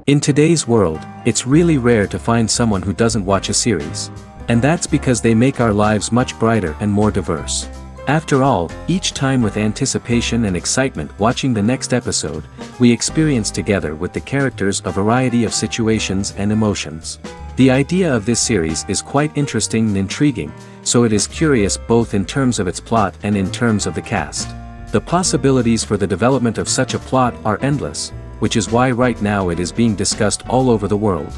In today's world, it's really rare to find someone who doesn't watch a series. And that's because they make our lives much brighter and more diverse. After all, each time with anticipation and excitement watching the next episode, we experience together with the characters a variety of situations and emotions. The idea of this series is quite interesting and intriguing, so it is curious both in terms of its plot and in terms of the cast. The possibilities for the development of such a plot are endless, which is why right now it is being discussed all over the world.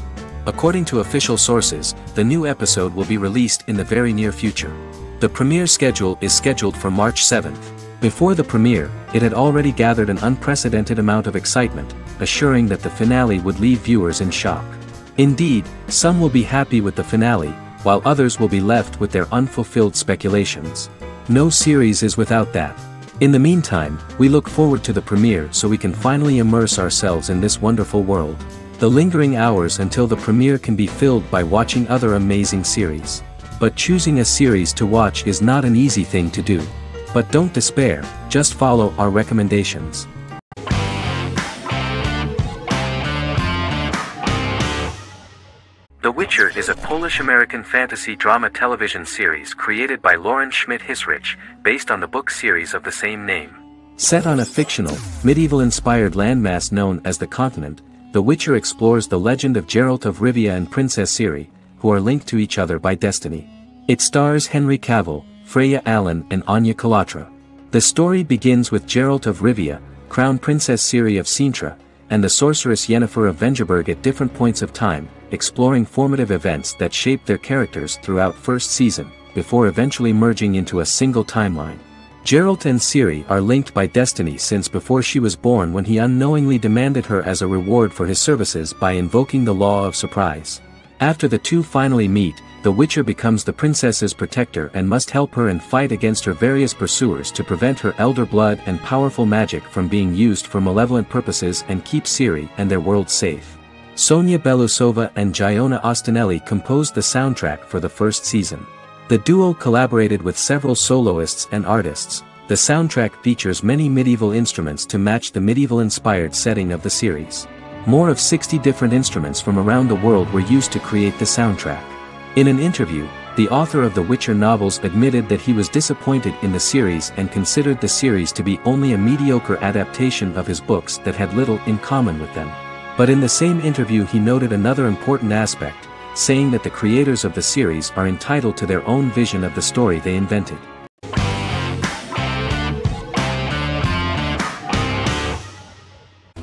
According to official sources, the new episode will be released in the very near future. The premiere schedule is scheduled for March 7th. Before the premiere, it had already gathered an unprecedented amount of excitement, assuring that the finale would leave viewers in shock. Indeed, some will be happy with the finale, while others will be left with their unfulfilled speculations. No series is without that. In the meantime, we look forward to the premiere so we can finally immerse ourselves in this wonderful world. The lingering hours until the premiere can be filled by watching other amazing series. But choosing a series to watch is not an easy thing to do. But don't despair, just follow our recommendations. The Witcher is a Polish-American fantasy drama television series created by Lauren Schmidt-Hissrich, based on the book series of the same name. Set on a fictional, medieval-inspired landmass known as the Continent, The Witcher explores the legend of Geralt of Rivia and Princess Ciri, who are linked to each other by destiny. It stars Henry Cavill, Freya Allan and Anya Chalotra. The story begins with Geralt of Rivia, Crown Princess Ciri of Sintra, and the sorceress Yennefer of Vengerberg at different points of time, exploring formative events that shape their characters throughout first season, before eventually merging into a single timeline. Geralt and Ciri are linked by destiny since before she was born when he unknowingly demanded her as a reward for his services by invoking the law of surprise. After the two finally meet, the Witcher becomes the princess's protector and must help her and fight against her various pursuers to prevent her elder blood and powerful magic from being used for malevolent purposes and keep Ciri and their world safe. Sonia Belousova and Giona Ostinelli composed the soundtrack for the first season. The duo collaborated with several soloists and artists. The soundtrack features many medieval instruments to match the medieval-inspired setting of the series. More of 60 different instruments from around the world were used to create the soundtrack. In an interview, the author of the Witcher novels admitted that he was disappointed in the series and considered the series to be only a mediocre adaptation of his books that had little in common with them. But in the same interview he noted another important aspect, saying that the creators of the series are entitled to their own vision of the story they invented.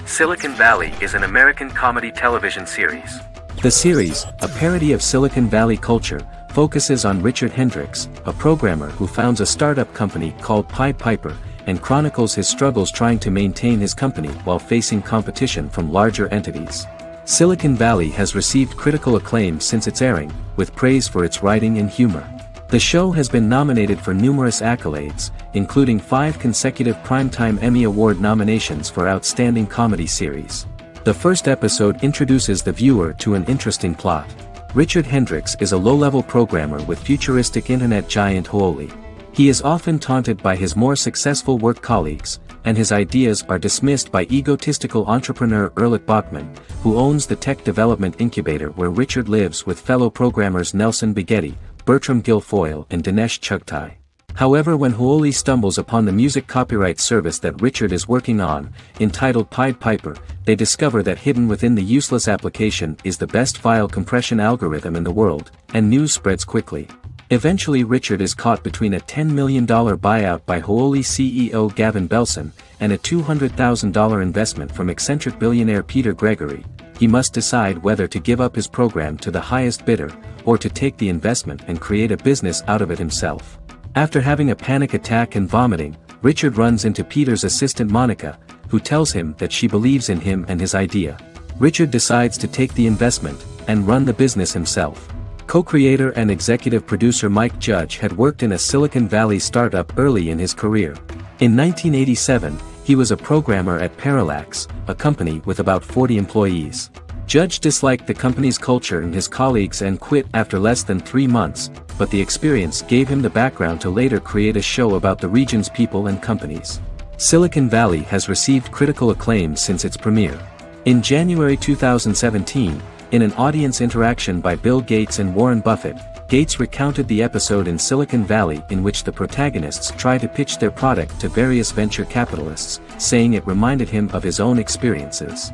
Silicon Valley is an American comedy television series. The series, a parody of Silicon Valley culture, focuses on Richard Hendricks, a programmer who founds a startup company called Pied Piper, and chronicles his struggles trying to maintain his company while facing competition from larger entities. Silicon Valley has received critical acclaim since its airing, with praise for its writing and humor. The show has been nominated for numerous accolades, including 5 consecutive Primetime Emmy Award nominations for Outstanding Comedy Series. The first episode introduces the viewer to an interesting plot. Richard Hendricks is a low-level programmer with futuristic internet giant Aile. He is often taunted by his more successful work colleagues, and his ideas are dismissed by egotistical entrepreneur Erlich Bachman, who owns the tech development incubator where Richard lives with fellow programmers Nelson Bighetti, Bertram Guilfoyle and Dinesh Chugtai. However, when Aile stumbles upon the music copyright service that Richard is working on, entitled Pied Piper, they discover that hidden within the useless application is the best file compression algorithm in the world, and news spreads quickly. Eventually Richard is caught between a $10 million buyout by Aile CEO Gavin Belson, and a $200,000 investment from eccentric billionaire Peter Gregory. He must decide whether to give up his program to the highest bidder, or to take the investment and create a business out of it himself. After having a panic attack and vomiting, Richard runs into Peter's assistant Monica, who tells him that she believes in him and his idea. Richard decides to take the investment, and run the business himself. Co-creator and executive producer Mike Judge had worked in a Silicon Valley startup early in his career. In 1987, he was a programmer at Parallax, a company with about 40 employees. Judge disliked the company's culture and his colleagues and quit after less than 3 months, but the experience gave him the background to later create a show about the region's people and companies. Silicon Valley has received critical acclaim since its premiere. In January 2017, in an audience interaction by Bill Gates and Warren Buffett, Gates recounted the episode in Silicon Valley in which the protagonists try to pitch their product to various venture capitalists, saying it reminded him of his own experiences.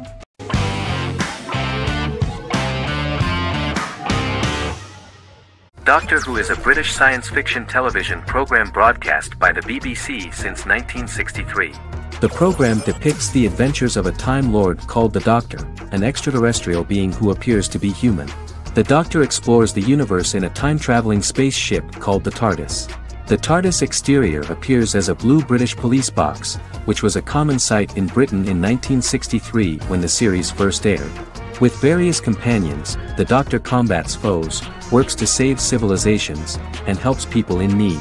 Doctor Who is a British science fiction television program broadcast by the BBC since 1963. The program depicts the adventures of a Time Lord called the Doctor, an extraterrestrial being who appears to be human. The Doctor explores the universe in a time-traveling spaceship called the TARDIS. The TARDIS exterior appears as a blue British police box, which was a common sight in Britain in 1963 when the series first aired. With various companions, the Doctor combats foes, works to save civilizations, and helps people in need.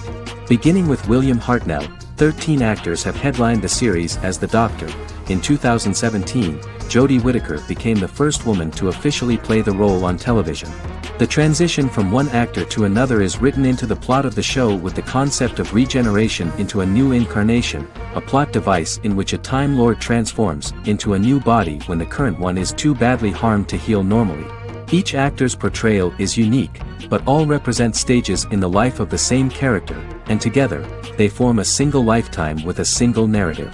Beginning with William Hartnell, 13 actors have headlined the series as the Doctor. In 2017, Jodie Whittaker became the first woman to officially play the role on television. The transition from one actor to another is written into the plot of the show with the concept of regeneration into a new incarnation, a plot device in which a Time Lord transforms into a new body when the current one is too badly harmed to heal normally. Each actor's portrayal is unique, but all represent stages in the life of the same character, and together, they form a single lifetime with a single narrative.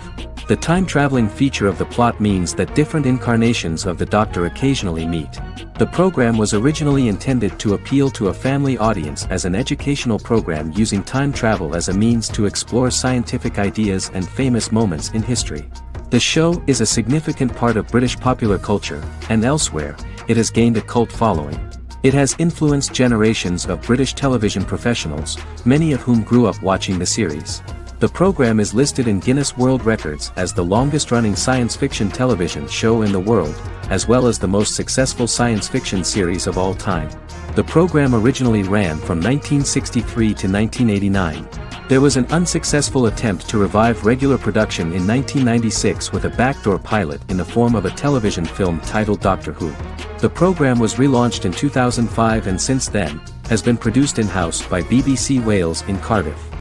The time-traveling feature of the plot means that different incarnations of the Doctor occasionally meet. The program was originally intended to appeal to a family audience as an educational program using time travel as a means to explore scientific ideas and famous moments in history. The show is a significant part of British popular culture, and elsewhere, it has gained a cult following. It has influenced generations of British television professionals, many of whom grew up watching the series. The program is listed in Guinness World Records as the longest-running science fiction television show in the world, as well as the most successful science fiction series of all time. The program originally ran from 1963 to 1989. There was an unsuccessful attempt to revive regular production in 1996 with a backdoor pilot in the form of a television film titled Doctor Who. The program was relaunched in 2005 and since then, has been produced in-house by BBC Wales in Cardiff.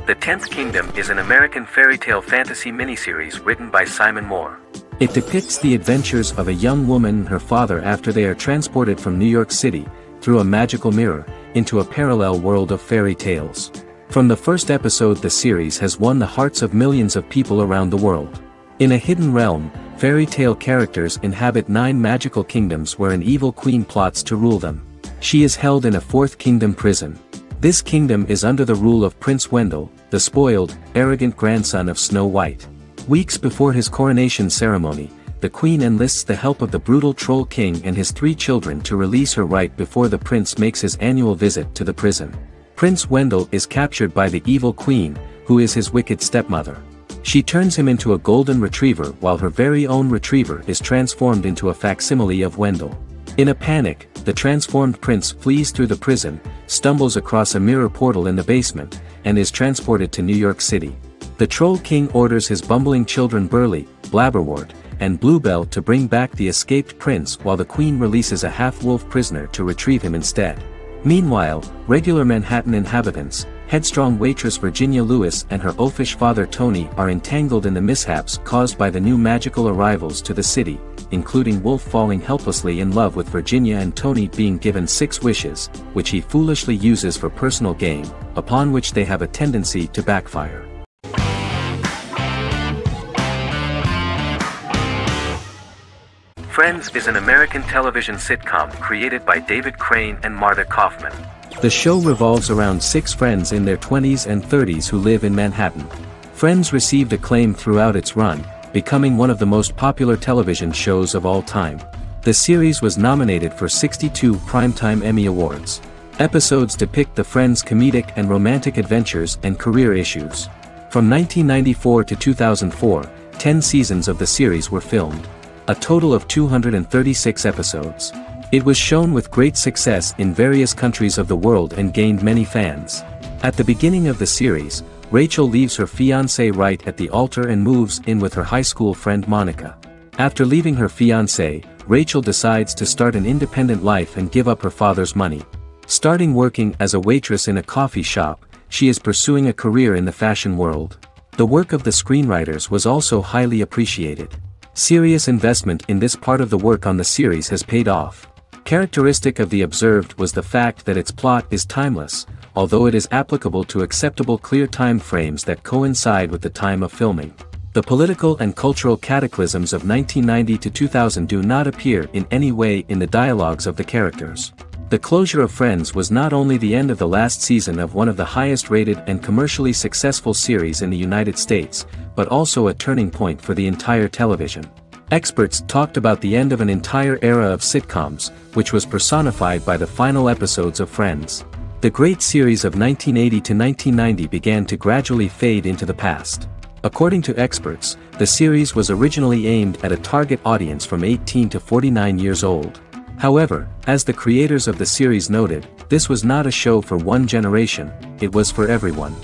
The Tenth Kingdom is an American fairy tale fantasy miniseries written by Simon Moore. It depicts the adventures of a young woman and her father after they are transported from New York City, through a magical mirror, into a parallel world of fairy tales. From the first episode, the series has won the hearts of millions of people around the world. In a hidden realm, fairy tale characters inhabit 9 magical kingdoms where an evil queen plots to rule them. She is held in a 4th kingdom prison. This kingdom is under the rule of Prince Wendell, the spoiled, arrogant grandson of Snow White. Weeks before his coronation ceremony, the queen enlists the help of the brutal Troll King and his 3 children to release her right before the prince makes his annual visit to the prison. Prince Wendell is captured by the evil queen, who is his wicked stepmother. She turns him into a golden retriever while her very own retriever is transformed into a facsimile of Wendell. In a panic, the transformed prince flees through the prison, stumbles across a mirror portal in the basement, and is transported to New York City. The Troll King orders his bumbling children Burley, Blabberwort, and Bluebell to bring back the escaped prince while the queen releases a half-wolf prisoner to retrieve him instead. Meanwhile, regular Manhattan inhabitants, headstrong waitress Virginia Lewis and her oafish father Tony are entangled in the mishaps caused by the new magical arrivals to the city, including Wolf falling helplessly in love with Virginia and Tony being given 6 wishes, which he foolishly uses for personal gain, upon which they have a tendency to backfire. Friends is an American television sitcom created by David Crane and Marta Kaufman. The show revolves around 6 friends in their 20s and 30s who live in Manhattan. Friends received acclaim throughout its run, becoming one of the most popular television shows of all time. The series was nominated for 62 Primetime Emmy Awards. Episodes depict the friends' comedic and romantic adventures and career issues. From 1994 to 2004, 10 seasons of the series were filmed. A total of 236 episodes. It was shown with great success in various countries of the world and gained many fans. At the beginning of the series, Rachel leaves her fiancé right at the altar and moves in with her high school friend Monica. After leaving her fiancé, Rachel decides to start an independent life and give up her father's money. Starting working as a waitress in a coffee shop, she is pursuing a career in the fashion world. The work of the screenwriters was also highly appreciated. Serious investment in this part of the work on the series has paid off. Characteristic of The Observed was the fact that its plot is timeless, although it is applicable to acceptable clear time frames that coincide with the time of filming. The political and cultural cataclysms of 1990 to 2000 do not appear in any way in the dialogues of the characters. The closure of Friends was not only the end of the last season of one of the highest-rated and commercially successful series in the United States, but also a turning point for the entire television. Experts talked about the end of an entire era of sitcoms, which was personified by the final episodes of Friends. The great series of 1980 to 1990 began to gradually fade into the past. According to experts, the series was originally aimed at a target audience from 18 to 49 years old. However, as the creators of the series noted, this was not a show for one generation, it was for everyone.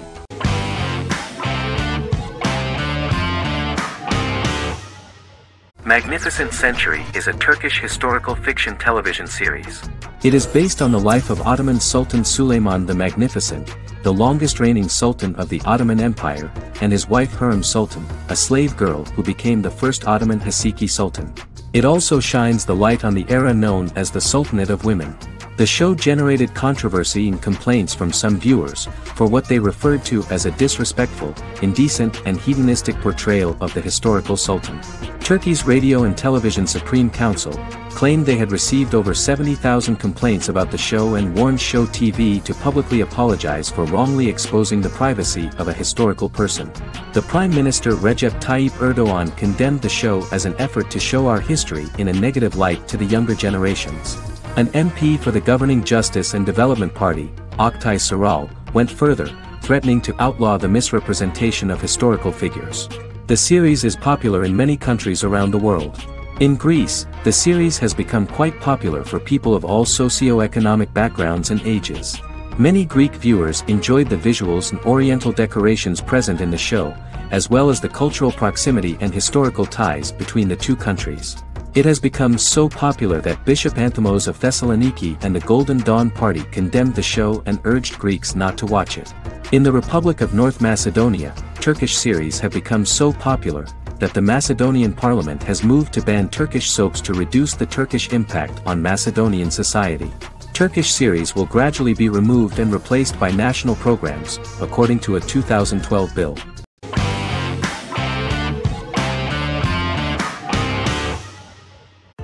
Magnificent Century is a Turkish historical fiction television series. It is based on the life of Ottoman Sultan Süleyman the Magnificent, the longest reigning sultan of the Ottoman Empire, and his wife Hürrem Sultan, a slave girl who became the first Ottoman Haseki Sultan. It also shines the light on the era known as the Sultanate of Women. The show generated controversy and complaints from some viewers, for what they referred to as a disrespectful, indecent and hedonistic portrayal of the historical sultan. Turkey's Radio and Television Supreme Council claimed they had received over 70,000 complaints about the show and warned Show TV to publicly apologize for wrongly exposing the privacy of a historical person. The Prime Minister Recep Tayyip Erdoğan condemned the show as an effort to show our history in a negative light to the younger generations. An MP for the governing Justice and Development Party, Oktay Saral, went further, threatening to outlaw the misrepresentation of historical figures. The series is popular in many countries around the world. In Greece, the series has become quite popular for people of all socio-economic backgrounds and ages. Many Greek viewers enjoyed the visuals and oriental decorations present in the show, as well as the cultural proximity and historical ties between the two countries. It has become so popular that Bishop Anthimos of Thessaloniki and the Golden Dawn Party condemned the show and urged Greeks not to watch it. In the Republic of North Macedonia, Turkish series have become so popular that the Macedonian parliament has moved to ban Turkish soaps to reduce the Turkish impact on Macedonian society. Turkish series will gradually be removed and replaced by national programs, according to a 2012 bill.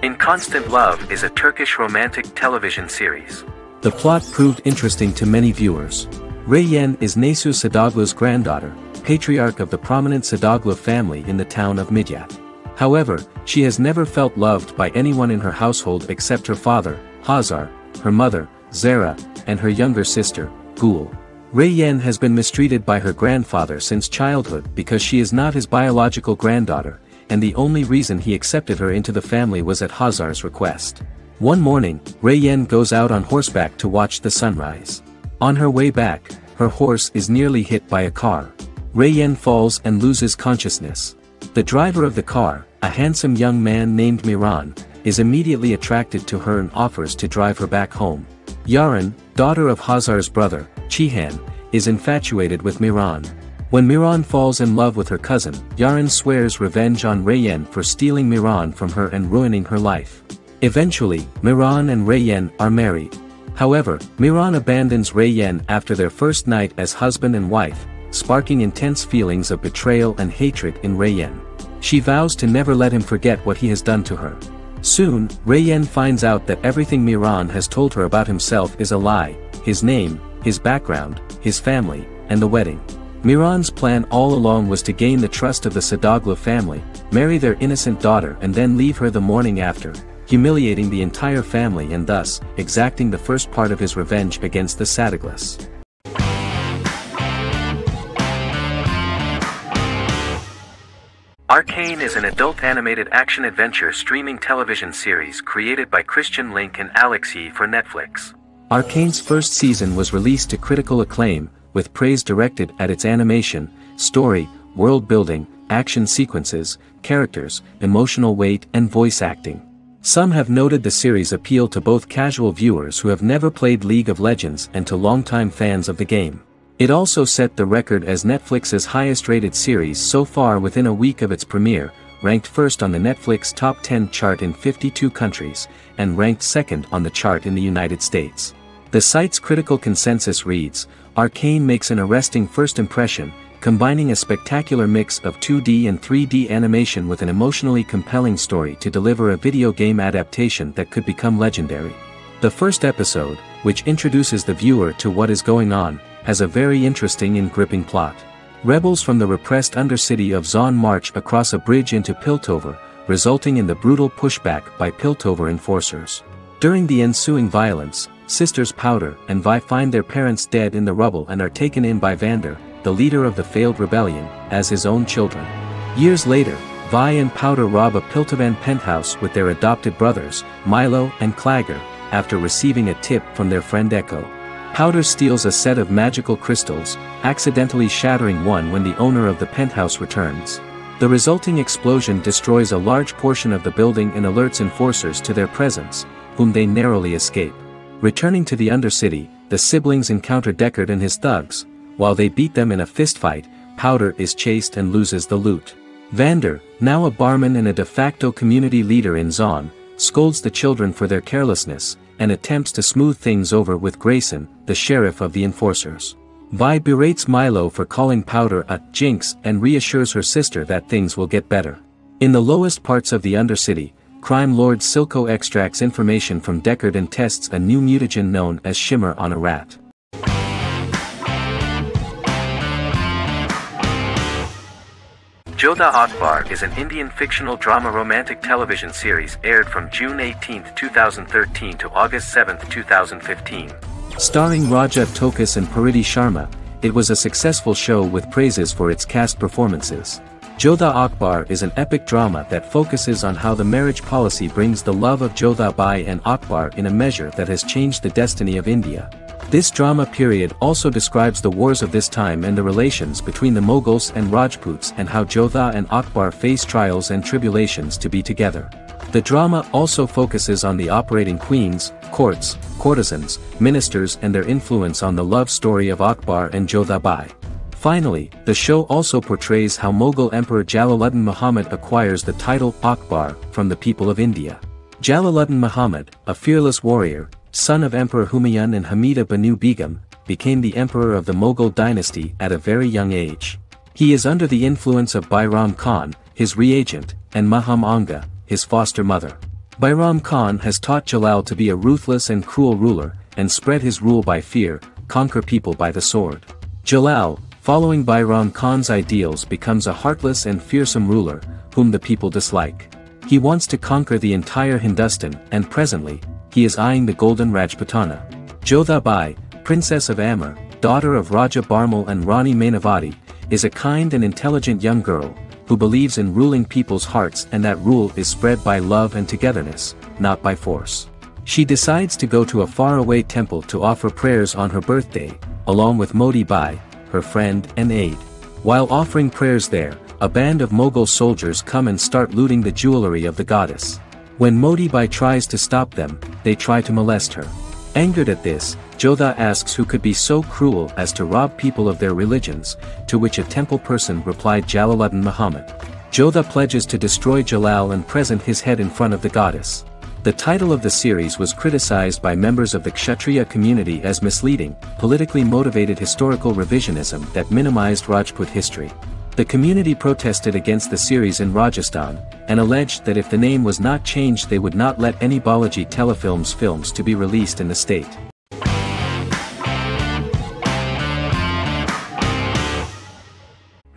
In Constant Love is a Turkish romantic television series. The plot proved interesting to many viewers. Reyyen is Nesu Sadoglu's granddaughter, patriarch of the prominent Sadoglu family in the town of Midyat. However, she has never felt loved by anyone in her household except her father, Hazar, her mother, Zara, and her younger sister, Gül. Reyyen has been mistreated by her grandfather since childhood because she is not his biological granddaughter, and the only reason he accepted her into the family was at Hazar's request. One morning, Reyyen goes out on horseback to watch the sunrise. On her way back, her horse is nearly hit by a car. Reyyen falls and loses consciousness. The driver of the car, a handsome young man named Miran, is immediately attracted to her and offers to drive her back home. Yaren, daughter of Hazar's brother, Cihan, is infatuated with Miran. When Miran falls in love with her cousin, Yaren swears revenge on Reyyen for stealing Miran from her and ruining her life. Eventually, Miran and Reyyen are married. However, Miran abandons Reyyen after their first night as husband and wife, sparking intense feelings of betrayal and hatred in Reyyen. She vows to never let him forget what he has done to her. Soon, Reyyen finds out that everything Miran has told her about himself is a lie: his name, his background, his family, and the wedding. Miran's plan all along was to gain the trust of the Sadoglu family, marry their innocent daughter and then leave her the morning after, humiliating the entire family and thus, exacting the first part of his revenge against the Sadoglus. Arcane is an adult animated action-adventure streaming television series created by Christian Link and Alexei for Netflix. Arcane's first season was released to critical acclaim, with praise directed at its animation, story, world building, action sequences, characters, emotional weight and voice acting. Some have noted the series' appeal to both casual viewers who have never played League of Legends and to longtime fans of the game. It also set the record as Netflix's highest-rated series so far within a week of its premiere, ranked first on the Netflix Top 10 chart in 52 countries, and ranked second on the chart in the United States. The site's critical consensus reads, "Arcane makes an arresting first impression, combining a spectacular mix of 2D and 3D animation with an emotionally compelling story to deliver a video game adaptation that could become legendary." The first episode, which introduces the viewer to what is going on, has a very interesting and gripping plot. Rebels from the repressed undercity of Zon march across a bridge into Piltover, resulting in the brutal pushback by Piltover enforcers. During the ensuing violence, sisters Powder and Vi find their parents dead in the rubble and are taken in by Vander, the leader of the failed rebellion, as his own children. Years later, Vi and Powder rob a Piltovan penthouse with their adopted brothers, Milo and Clagger, after receiving a tip from their friend Echo. Powder steals a set of magical crystals, accidentally shattering one when the owner of the penthouse returns. The resulting explosion destroys a large portion of the building and alerts enforcers to their presence, whom they narrowly escape. Returning to the Undercity, the siblings encounter Deckard and his thugs. While they beat them in a fistfight, Powder is chased and loses the loot. Vander, now a barman and a de facto community leader in Zon, scolds the children for their carelessness, and attempts to smooth things over with Grayson, the sheriff of the enforcers. Vi berates Milo for calling Powder a jinx and reassures her sister that things will get better. In the lowest parts of the Undercity, crime lord Silco extracts information from Deckard and tests a new mutagen known as Shimmer on a rat. Jodha Akbar is an Indian fictional drama romantic television series aired from June 18, 2013 to August 7, 2015. Starring Raja Tokas and Pariti Sharma, it was a successful show with praises for its cast performances. Jodha Akbar is an epic drama that focuses on how the marriage policy brings the love of Jodha Bai and Akbar in a measure that has changed the destiny of India. This drama period also describes the wars of this time and the relations between the Mughals and Rajputs and how Jodha and Akbar face trials and tribulations to be together. The drama also focuses on the operating queens, courts, courtesans, ministers and their influence on the love story of Akbar and Jodha Bai. Finally, the show also portrays how Mughal Emperor Jalaluddin Muhammad acquires the title Akbar from the people of India. Jalaluddin Muhammad, a fearless warrior, son of Emperor Humayun and Hamida Banu Begum, became the emperor of the Mughal dynasty at a very young age. He is under the influence of Bairam Khan, his reagent, and Maham Anga, his foster mother. Bairam Khan has taught Jalal to be a ruthless and cruel ruler, and spread his rule by fear, conquer people by the sword. Jalal, following Bairam Khan's ideals, becomes a heartless and fearsome ruler, whom the people dislike. He wants to conquer the entire Hindustan, and presently, he is eyeing the Golden Rajputana. Jodha Bai, Princess of Amber, daughter of Raja Barmal and Rani Mainavati, is a kind and intelligent young girl, who believes in ruling people's hearts and that rule is spread by love and togetherness, not by force. She decides to go to a faraway temple to offer prayers on her birthday, along with Modi Bai, her friend and aide. While offering prayers there, a band of Mughal soldiers come and start looting the jewelry of the goddess. When Modi Bai tries to stop them, they try to molest her. Angered at this, Jodha asks who could be so cruel as to rob people of their religions, to which a temple person replied Jalaluddin Muhammad. Jodha pledges to destroy Jalal and present his head in front of the goddess. The title of the series was criticized by members of the Kshatriya community as misleading, politically motivated historical revisionism that minimized Rajput history. The community protested against the series in Rajasthan, and alleged that if the name was not changed they would not let any Balaji Telefilms films to be released in the state.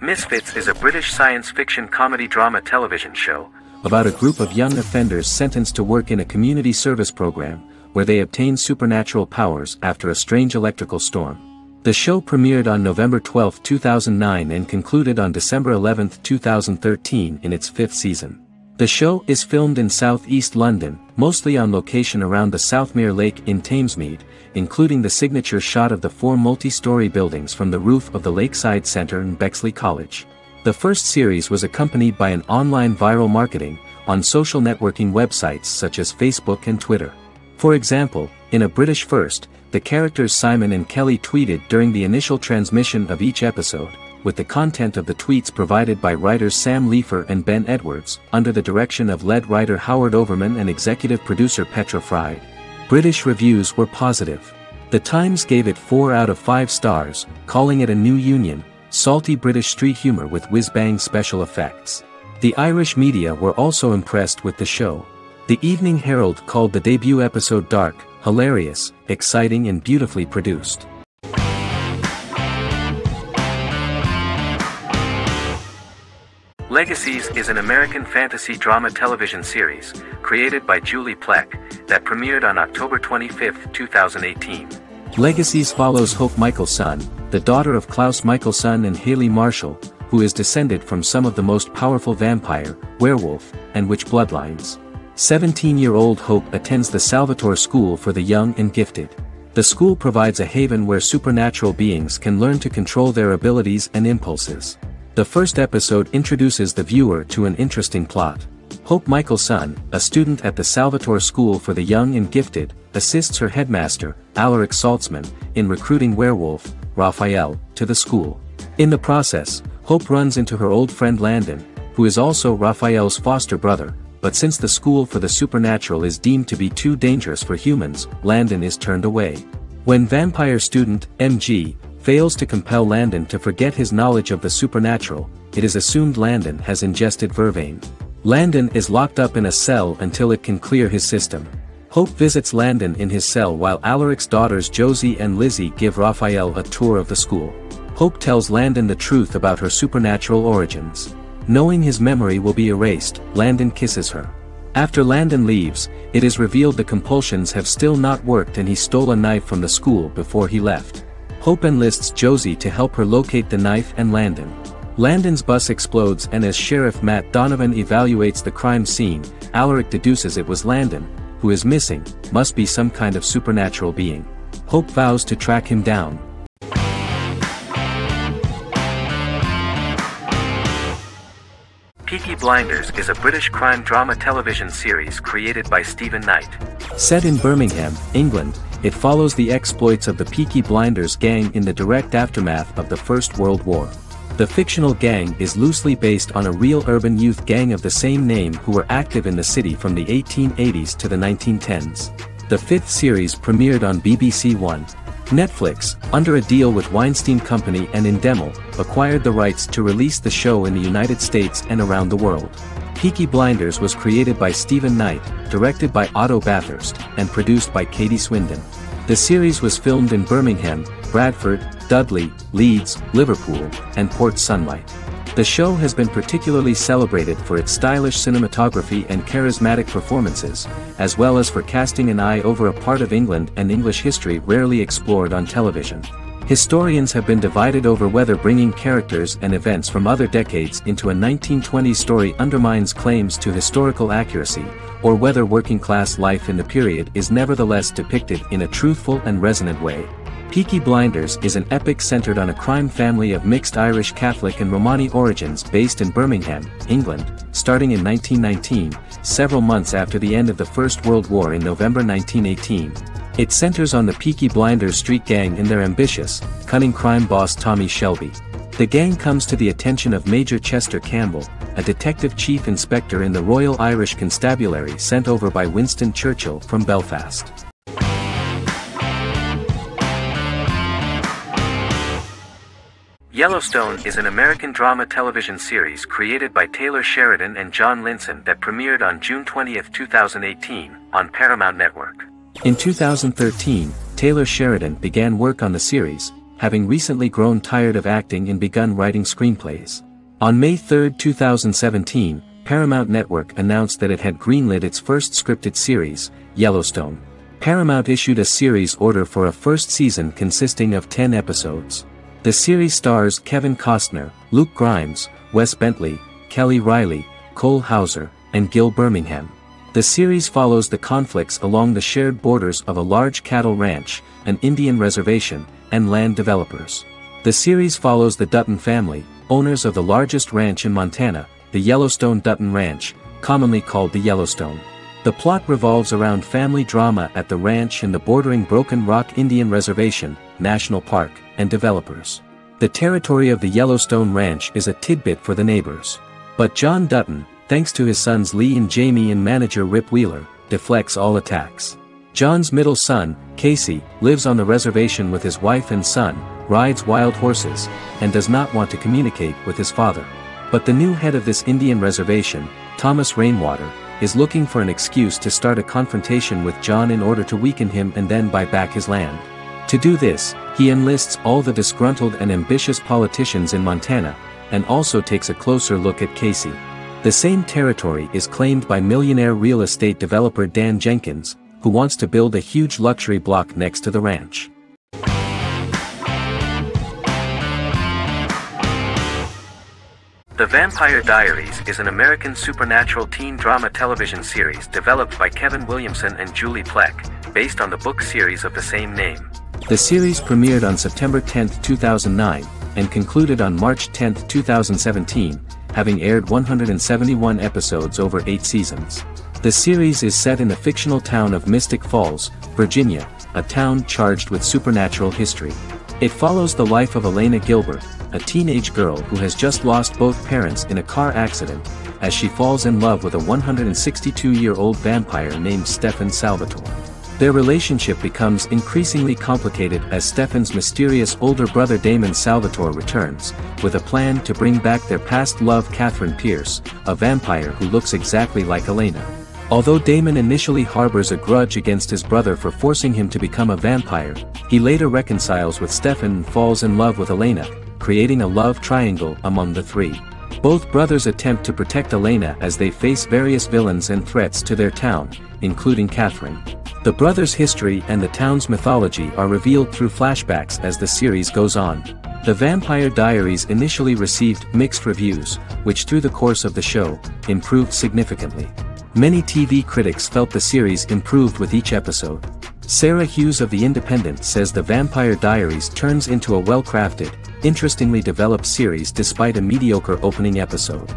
Misfits is a British science fiction comedy drama television show about a group of young offenders sentenced to work in a community service program, where they obtain supernatural powers after a strange electrical storm. The show premiered on November 12, 2009 and concluded on December 11, 2013 in its 5th season. The show is filmed in southeast London, mostly on location around the Southmere Lake in Thamesmead, including the signature shot of the 4 multi-story buildings from the roof of the Lakeside Centre in Bexley College. The first series was accompanied by an online viral marketing on social networking websites such as Facebook and Twitter. For example, in a British first, the characters Simon and Kelly tweeted during the initial transmission of each episode, with the content of the tweets provided by writers Sam Leifer and Ben Edwards, under the direction of lead writer Howard Overman and executive producer Petra Fried. British reviews were positive. The Times gave it 4 out of 5 stars, calling it a new union, salty British street humor with whiz-bang special effects. The Irish media were also impressed with the show. The Evening Herald called the debut episode dark, hilarious, exciting and beautifully produced. Legacies is an American fantasy drama television series, created by Julie Plec, that premiered on October 25, 2018. Legacies follows Hope Michelson, the daughter of Klaus Michelson and Haley Marshall, who is descended from some of the most powerful vampire, werewolf, and witch bloodlines. 17-year-old Hope attends the Salvatore School for the Young and Gifted. The school provides a haven where supernatural beings can learn to control their abilities and impulses. The first episode introduces the viewer to an interesting plot. Hope Michelson, a student at the Salvatore School for the Young and Gifted, assists her headmaster, Alaric Saltzman, in recruiting werewolf, Raphael, to the school. In the process, Hope runs into her old friend Landon, who is also Raphael's foster brother, but since the school for the supernatural is deemed to be too dangerous for humans, Landon is turned away. When vampire student, MG, fails to compel Landon to forget his knowledge of the supernatural, it is assumed Landon has ingested vervain. Landon is locked up in a cell until it can clear his system. Hope visits Landon in his cell while Alaric's daughters Josie and Lizzie give Raphael a tour of the school. Hope tells Landon the truth about her supernatural origins. Knowing his memory will be erased, Landon kisses her. After Landon leaves, it is revealed the compulsions have still not worked and he stole a knife from the school before he left. Hope enlists Josie to help her locate the knife and Landon. Landon's bus explodes and as Sheriff Matt Donovan evaluates the crime scene, Alaric deduces it was Landon, who is missing, must be some kind of supernatural being. Hope vows to track him down. Peaky Blinders is a British crime drama television series created by Stephen Knight. Set in Birmingham, England, it follows the exploits of the Peaky Blinders gang in the direct aftermath of the First World War. The fictional gang is loosely based on a real urban youth gang of the same name who were active in the city from the 1880s to the 1910s. The 5th series premiered on BBC One. Netflix, under a deal with Weinstein Company and Endemol, acquired the rights to release the show in the United States and around the world. Peaky Blinders was created by Stephen Knight, directed by Otto Bathurst, and produced by Katie Swindon. The series was filmed in Birmingham, Bradford, Dudley, Leeds, Liverpool, and Port Sunlight. The show has been particularly celebrated for its stylish cinematography and charismatic performances, as well as for casting an eye over a part of England and English history rarely explored on television. Historians have been divided over whether bringing characters and events from other decades into a 1920s story undermines claims to historical accuracy, or whether working-class life in the period is nevertheless depicted in a truthful and resonant way. Peaky Blinders is an epic centered on a crime family of mixed Irish Catholic and Romani origins based in Birmingham, England, starting in 1919, several months after the end of the First World War in November 1918. It centers on the Peaky Blinders street gang and their ambitious, cunning crime boss Tommy Shelby. The gang comes to the attention of Major Chester Campbell, a detective chief inspector in the Royal Irish Constabulary sent over by Winston Churchill from Belfast. Yellowstone is an American drama television series created by Taylor Sheridan and John Linson that premiered on June 20, 2018, on Paramount Network. In 2013, Taylor Sheridan began work on the series, having recently grown tired of acting and begun writing screenplays. On May 3, 2017, Paramount Network announced that it had greenlit its first scripted series, Yellowstone. Paramount issued a series order for a first season consisting of 10 episodes. The series stars Kevin Costner, Luke Grimes, Wes Bentley, Kelly Riley, Cole Hauser, and Gil Birmingham. The series follows the conflicts along the shared borders of a large cattle ranch, an Indian reservation, and land developers. The series follows the Dutton family, owners of the largest ranch in Montana, the Yellowstone Dutton Ranch, commonly called the Yellowstone. The plot revolves around family drama at the ranch and the bordering Broken Rock Indian Reservation, National Park, and developers. The territory of the Yellowstone Ranch is a tidbit for the neighbors. But John Dutton, thanks to his sons Lee and Jamie and manager Rip Wheeler, deflects all attacks. John's middle son, Casey, lives on the reservation with his wife and son, rides wild horses, and does not want to communicate with his father. But the new head of this Indian reservation, Thomas Rainwater, is looking for an excuse to start a confrontation with John in order to weaken him and then buy back his land. To do this, he enlists all the disgruntled and ambitious politicians in Montana, and also takes a closer look at Casey. The same territory is claimed by millionaire real estate developer Dan Jenkins, who wants to build a huge luxury block next to the ranch. The Vampire Diaries is an American supernatural teen drama television series developed by Kevin Williamson and Julie Plec, based on the book series of the same name. The series premiered on September 10, 2009, and concluded on March 10, 2017, having aired 171 episodes over 8 seasons. The series is set in the fictional town of Mystic Falls, Virginia, a town charged with supernatural history. It follows the life of Elena Gilbert, a teenage girl who has just lost both parents in a car accident, as she falls in love with a 162-year-old vampire named Stefan Salvatore. Their relationship becomes increasingly complicated as Stefan's mysterious older brother Damon Salvatore returns, with a plan to bring back their past love Catherine Pierce, a vampire who looks exactly like Elena. Although Damon initially harbors a grudge against his brother for forcing him to become a vampire, he later reconciles with Stefan and falls in love with Elena, creating a love triangle among the three. Both brothers attempt to protect Elena as they face various villains and threats to their town, including Catherine. The brothers' history and the town's mythology are revealed through flashbacks as the series goes on. The Vampire Diaries initially received mixed reviews, which through the course of the show, improved significantly. Many TV critics felt the series improved with each episode. Sarah Hughes of The Independent says The Vampire Diaries turns into a well-crafted, interestingly developed series despite a mediocre opening episode.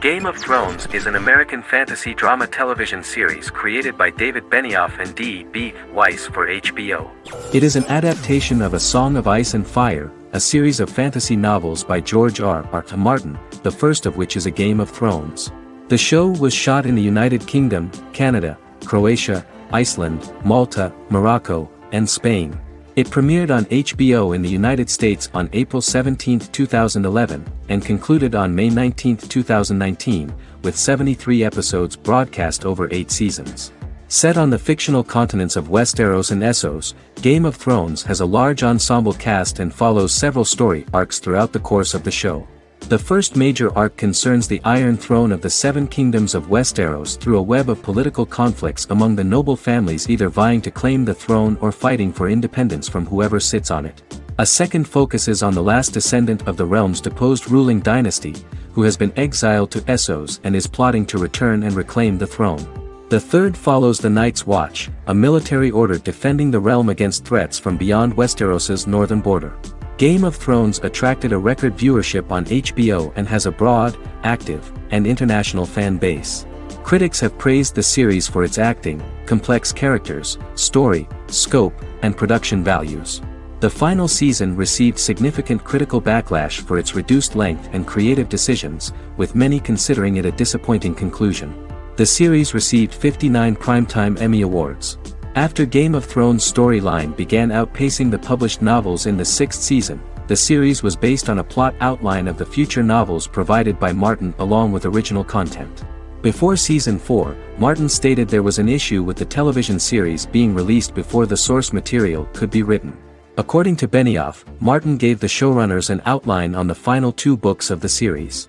Game of Thrones is an American fantasy drama television series created by David Benioff and D.B. Weiss for HBO. It is an adaptation of A Song of Ice and Fire, a series of fantasy novels by George R.R. Martin, the first of which is A Game of Thrones. The show was shot in the United Kingdom, Canada, Croatia, Iceland, Malta, Morocco, and Spain. It premiered on HBO in the United States on April 17, 2011, and concluded on May 19, 2019, with 73 episodes broadcast over 8 seasons. Set on the fictional continents of Westeros and Essos, Game of Thrones has a large ensemble cast and follows several story arcs throughout the course of the show. The first major arc concerns the Iron Throne of the Seven Kingdoms of Westeros through a web of political conflicts among the noble families either vying to claim the throne or fighting for independence from whoever sits on it. A second focuses on the last descendant of the realm's deposed ruling dynasty, who has been exiled to Essos and is plotting to return and reclaim the throne. The third follows the Night's Watch, a military order defending the realm against threats from beyond Westeros's northern border. Game of Thrones attracted a record viewership on HBO and has a broad, active, and international fan base. Critics have praised the series for its acting, complex characters, story, scope, and production values. The final season received significant critical backlash for its reduced length and creative decisions, with many considering it a disappointing conclusion. The series received 59 Primetime Emmy Awards. After Game of Thrones' storyline began outpacing the published novels in the 6th season, the series was based on a plot outline of the future novels provided by Martin along with original content. Before Season 4, Martin stated there was an issue with the television series being released before the source material could be written. According to Benioff, Martin gave the showrunners an outline on the final 2 books of the series.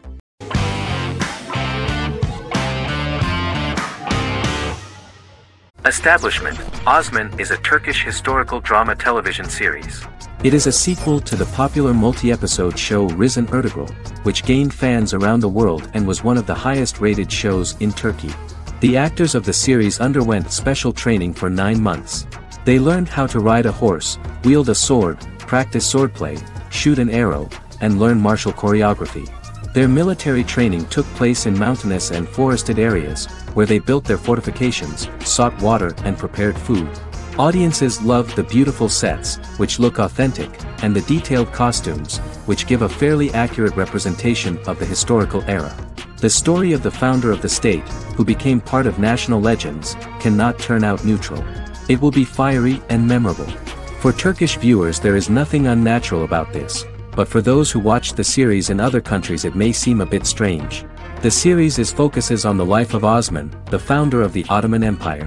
Establishment: Osman is a Turkish historical drama television series. It is a sequel to the popular multi-episode show Risen Ertugrul, which gained fans around the world and was one of the highest-rated shows in Turkey. The actors of the series underwent special training for 9 months. They learned how to ride a horse, wield a sword, practice swordplay, shoot an arrow, and learn martial choreography. Their military training took place in mountainous and forested areas, where they built their fortifications, sought water and prepared food. Audiences loved the beautiful sets, which look authentic, and the detailed costumes, which give a fairly accurate representation of the historical era. The story of the founder of the state, who became part of national legends, cannot turn out neutral. It will be fiery and memorable. For Turkish viewers there is nothing unnatural about this, but for those who watch the series in other countries it may seem a bit strange. The series focuses on the life of Osman, the founder of the Ottoman Empire.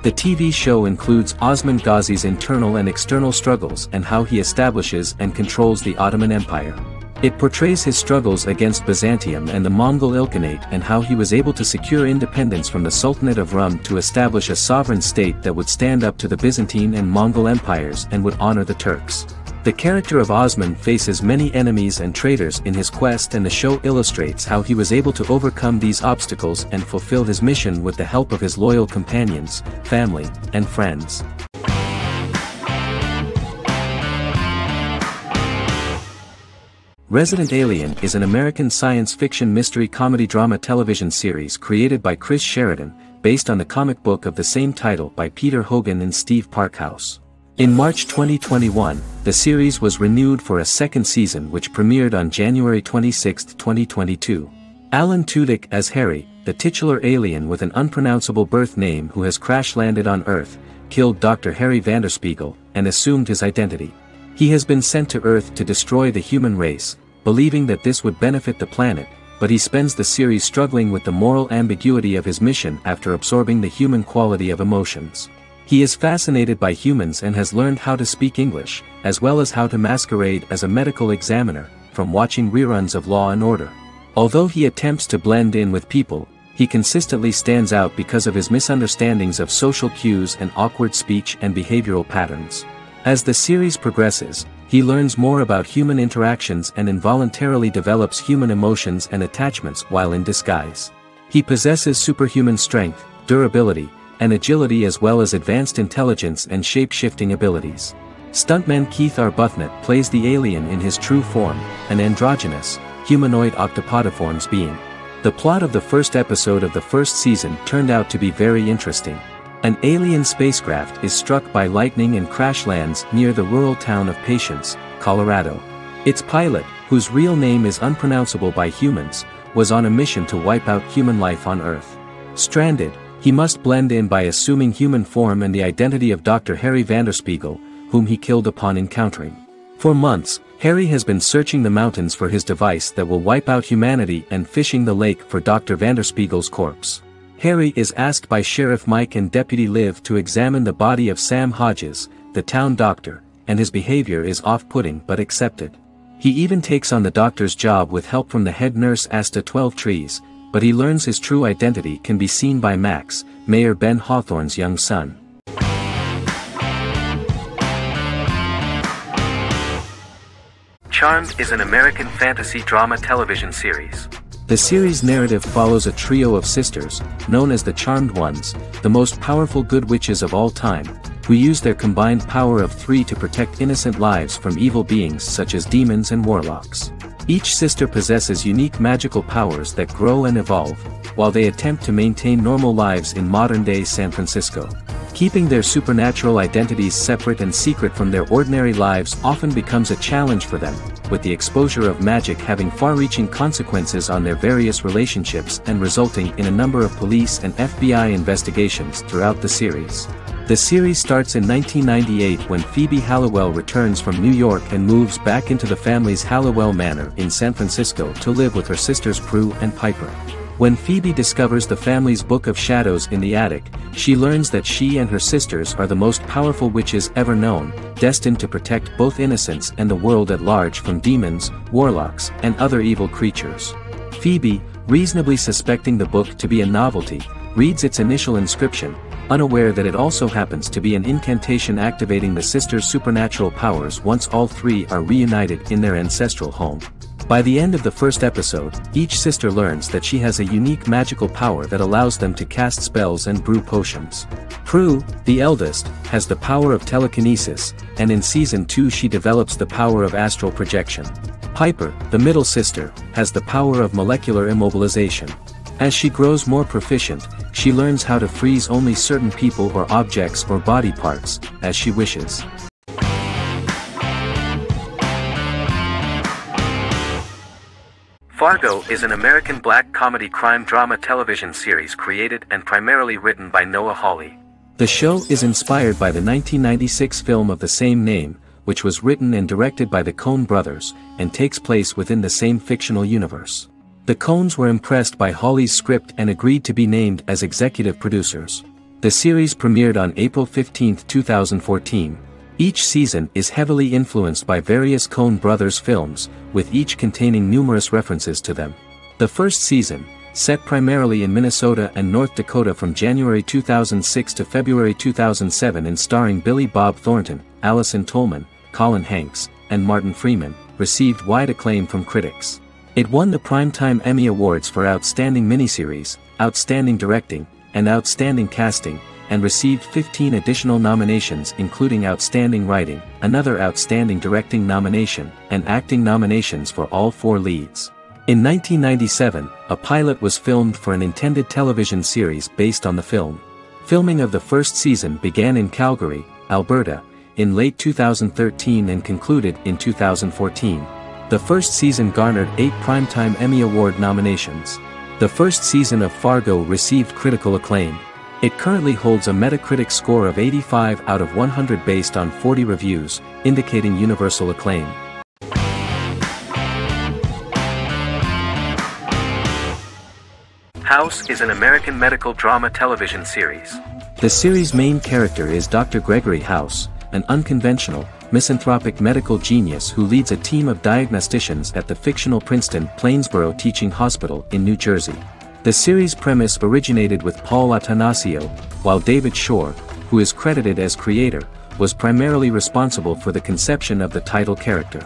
The TV show includes Osman Ghazi's internal and external struggles and how he establishes and controls the Ottoman Empire. It portrays his struggles against Byzantium and the Mongol Ilkhanate and how he was able to secure independence from the Sultanate of Rum to establish a sovereign state that would stand up to the Byzantine and Mongol empires and would honor the Turks. The character of Osman faces many enemies and traitors in his quest, and the show illustrates how he was able to overcome these obstacles and fulfill his mission with the help of his loyal companions, family, and friends. Resident Alien is an American science fiction mystery comedy drama television series created by Chris Sheridan, based on the comic book of the same title by Peter Hogan and Steve Parkhouse. In March 2021, the series was renewed for a second season which premiered on January 26, 2022. Alan Tudyk as Harry, the titular alien with an unpronounceable birth name who has crash-landed on Earth, killed Dr. Harry Vanderspiegel, and assumed his identity. He has been sent to Earth to destroy the human race, believing that this would benefit the planet, but he spends the series struggling with the moral ambiguity of his mission after absorbing the human quality of emotions. He is fascinated by humans and has learned how to speak English, as well as how to masquerade as a medical examiner, from watching reruns of Law and Order. Although he attempts to blend in with people, he consistently stands out because of his misunderstandings of social cues and awkward speech and behavioral patterns. As the series progresses, he learns more about human interactions and involuntarily develops human emotions and attachments while in disguise. He possesses superhuman strength, durability, and agility, as well as advanced intelligence and shape-shifting abilities. Stuntman Keith Arbuthnot plays the alien in his true form, an androgynous, humanoid octopodiforms being. The plot of the first episode of the first season turned out to be very interesting. An alien spacecraft is struck by lightning and crash lands near the rural town of Patience, Colorado. Its pilot, whose real name is unpronounceable by humans, was on a mission to wipe out human life on Earth. Stranded, he must blend in by assuming human form and the identity of Dr. Harry Vanderspiegel, whom he killed upon encountering. For months, Harry has been searching the mountains for his device that will wipe out humanity and fishing the lake for Dr. Vanderspiegel's corpse. Harry is asked by Sheriff Mike and Deputy Liv to examine the body of Sam Hodges, the town doctor, and his behavior is off-putting but accepted. He even takes on the doctor's job with help from the head nurse Asta 12 Trees, but he learns his true identity can be seen by Max, Mayor Ben Hawthorne's young son. Charmed is an American fantasy drama television series. The series' narrative follows a trio of sisters, known as the Charmed Ones, the most powerful good witches of all time, who use their combined power of 3 to protect innocent lives from evil beings such as demons and warlocks. Each sister possesses unique magical powers that grow and evolve, while they attempt to maintain normal lives in modern-day San Francisco. Keeping their supernatural identities separate and secret from their ordinary lives often becomes a challenge for them, with the exposure of magic having far-reaching consequences on their various relationships and resulting in a number of police and FBI investigations throughout the series. The series starts in 1998 when Phoebe Halliwell returns from New York and moves back into the family's Halliwell Manor in San Francisco to live with her sisters Prue and Piper. When Phoebe discovers the family's Book of Shadows in the attic, she learns that she and her sisters are the most powerful witches ever known, destined to protect both innocents and the world at large from demons, warlocks, and other evil creatures. Phoebe, reasonably suspecting the book to be a novelty, reads its initial inscription, unaware that it also happens to be an incantation activating the sisters' supernatural powers once all 3 are reunited in their ancestral home. By the end of the first episode, each sister learns that she has a unique magical power that allows them to cast spells and brew potions. Prue, the eldest, has the power of telekinesis, and in Season 2 she develops the power of astral projection. Piper, the middle sister, has the power of molecular immobilization. As she grows more proficient, she learns how to freeze only certain people or objects or body parts, as she wishes. Fargo is an American black comedy crime drama television series created and primarily written by Noah Hawley. The show is inspired by the 1996 film of the same name, which was written and directed by the Coen brothers, and takes place within the same fictional universe. The Coens were impressed by Hawley's script and agreed to be named as executive producers. The series premiered on April 15, 2014. Each season is heavily influenced by various Coen brothers films, with each containing numerous references to them. The first season, set primarily in Minnesota and North Dakota from January 2006 to February 2007 and starring Billy Bob Thornton, Allison Tolman, Colin Hanks, and Martin Freeman, received wide acclaim from critics. It won the Primetime Emmy Awards for Outstanding Miniseries, Outstanding Directing, and Outstanding Casting, and received 15 additional nominations including Outstanding Writing, another Outstanding Directing nomination, and acting nominations for all 4 leads. In 1997, a pilot was filmed for an intended television series based on the film. Filming of the first season began in Calgary, Alberta, in late 2013 and concluded in 2014. The first season garnered 8 Primetime Emmy Award nominations. The first season of Fargo received critical acclaim. It currently holds a Metacritic score of 85 out of 100 based on 40 reviews, indicating universal acclaim. House is an American medical drama television series. The series' main character is Dr. Gregory House, an unconventional, misanthropic medical genius who leads a team of diagnosticians at the fictional Princeton Plainsboro Teaching Hospital in New Jersey. The series' premise originated with Paul Attanasio, while David Shore, who is credited as creator, was primarily responsible for the conception of the title character.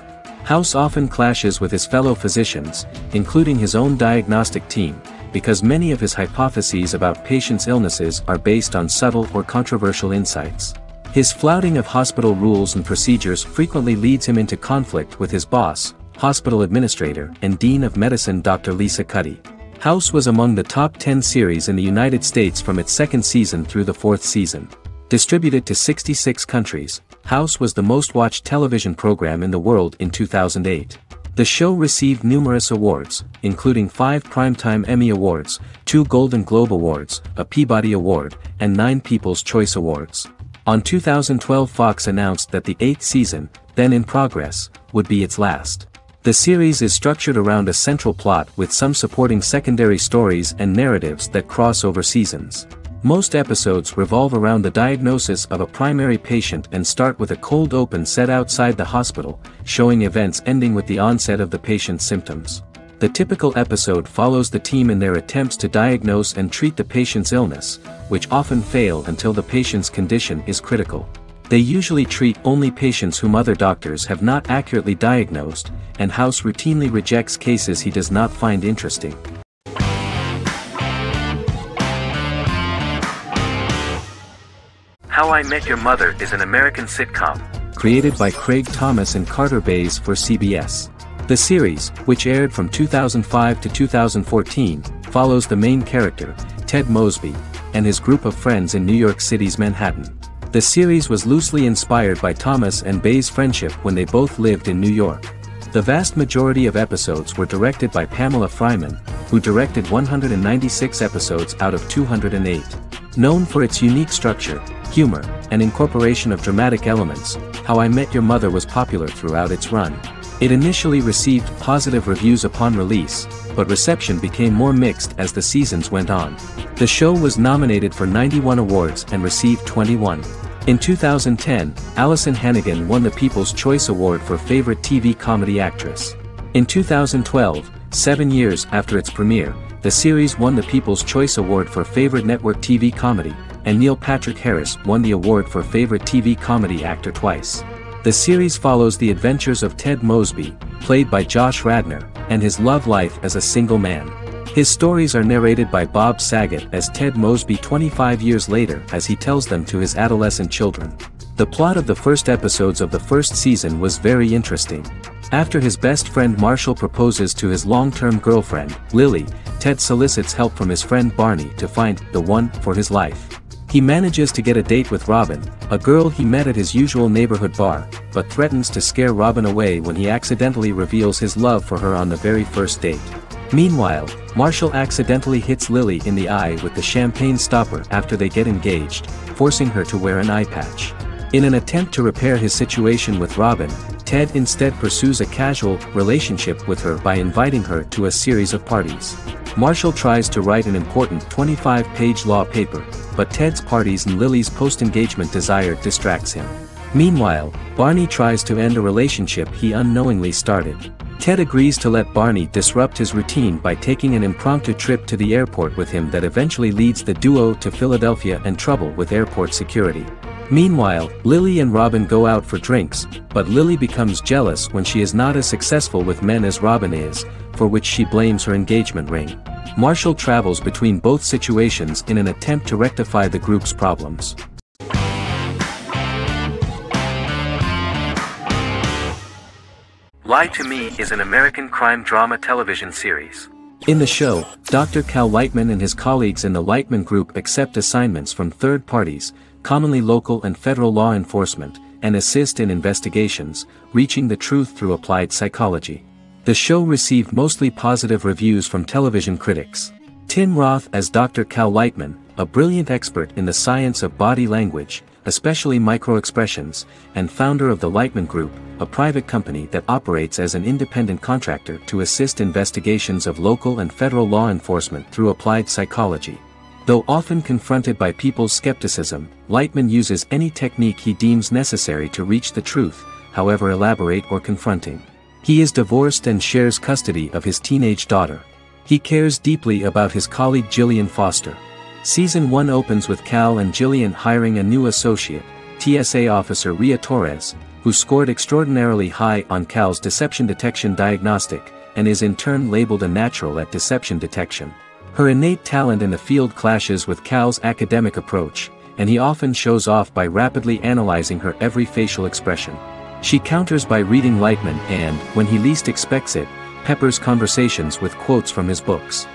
House often clashes with his fellow physicians, including his own diagnostic team, because many of his hypotheses about patients' illnesses are based on subtle or controversial insights. His flouting of hospital rules and procedures frequently leads him into conflict with his boss, hospital administrator and dean of medicine Dr. Lisa Cuddy. House was among the top 10 series in the United States from its second season through the 4th season. Distributed to 66 countries, House was the most-watched television program in the world in 2008. The show received numerous awards, including 5 Primetime Emmy Awards, 2 Golden Globe Awards, a Peabody Award, and 9 People's Choice Awards. On 2012 Fox announced that the 8th season, then in progress, would be its last. The series is structured around a central plot with some supporting secondary stories and narratives that cross over seasons. Most episodes revolve around the diagnosis of a primary patient and start with a cold open set outside the hospital, showing events ending with the onset of the patient's symptoms. The typical episode follows the team in their attempts to diagnose and treat the patient's illness, which often fail until the patient's condition is critical. They usually treat only patients whom other doctors have not accurately diagnosed, and House routinely rejects cases he does not find interesting. How I Met Your Mother is an American sitcom. Created by Craig Thomas and Carter Bays for CBS. The series, which aired from 2005 to 2014, follows the main character, Ted Mosby, and his group of friends in New York City's Manhattan. The series was loosely inspired by Thomas and Bays' friendship when they both lived in New York. The vast majority of episodes were directed by Pamela Fryman, who directed 196 episodes out of 208. Known for its unique structure, humor, and incorporation of dramatic elements, How I Met Your Mother was popular throughout its run. It initially received positive reviews upon release, but reception became more mixed as the seasons went on. The show was nominated for 91 awards and received 21. In 2010, Allison Hannigan won the People's Choice Award for Favorite TV Comedy Actress. In 2012, 7 years after its premiere, the series won the People's Choice Award for Favorite Network TV Comedy, and Neil Patrick Harris won the award for Favorite TV Comedy Actor twice. The series follows the adventures of Ted Mosby, played by Josh Radnor, and his love life as a single man. His stories are narrated by Bob Saget as Ted Mosby 25 years later as he tells them to his adolescent children. The plot of the first episodes of the first season was very interesting. After his best friend Marshall proposes to his long-term girlfriend, Lily, Ted solicits help from his friend Barney to find the one for his life. He manages to get a date with Robin, a girl he met at his usual neighborhood bar, but threatens to scare Robin away when he accidentally reveals his love for her on the very first date. Meanwhile, Marshall accidentally hits Lily in the eye with the champagne stopper after they get engaged, forcing her to wear an eye patch. In an attempt to repair his situation with Robin, Ted instead pursues a casual relationship with her by inviting her to a series of parties. Marshall tries to write an important 25-page law paper, but Ted's parties and Lily's post-engagement desire distracts him. Meanwhile, Barney tries to end a relationship he unknowingly started. Ted agrees to let Barney disrupt his routine by taking an impromptu trip to the airport with him that eventually leads the duo to Philadelphia and trouble with airport security. Meanwhile, Lily and Robin go out for drinks, but Lily becomes jealous when she is not as successful with men as Robin is, for which she blames her engagement ring. Marshall travels between both situations in an attempt to rectify the group's problems. Lie to Me is an American crime drama television series. In the show, Dr. Cal Lightman and his colleagues in the Lightman Group accept assignments from third parties, commonly local and federal law enforcement, and assist in investigations, reaching the truth through applied psychology. The show received mostly positive reviews from television critics. Tim Roth as Dr. Cal Lightman, a brilliant expert in the science of body language, especially microexpressions, and founder of the Lightman Group, a private company that operates as an independent contractor to assist investigations of local and federal law enforcement through applied psychology. Though often confronted by people's skepticism, Lightman uses any technique he deems necessary to reach the truth, however elaborate or confronting. He is divorced and shares custody of his teenage daughter. He cares deeply about his colleague Gillian Foster. Season 1 opens with Cal and Gillian hiring a new associate, TSA officer Rhea Torres, who scored extraordinarily high on Cal's deception detection diagnostic, and is in turn labeled a natural at deception detection. Her innate talent in the field clashes with Cal's academic approach, and he often shows off by rapidly analyzing her every facial expression. She counters by reading Lightman and, when he least expects it, peppers conversations with quotes from his books.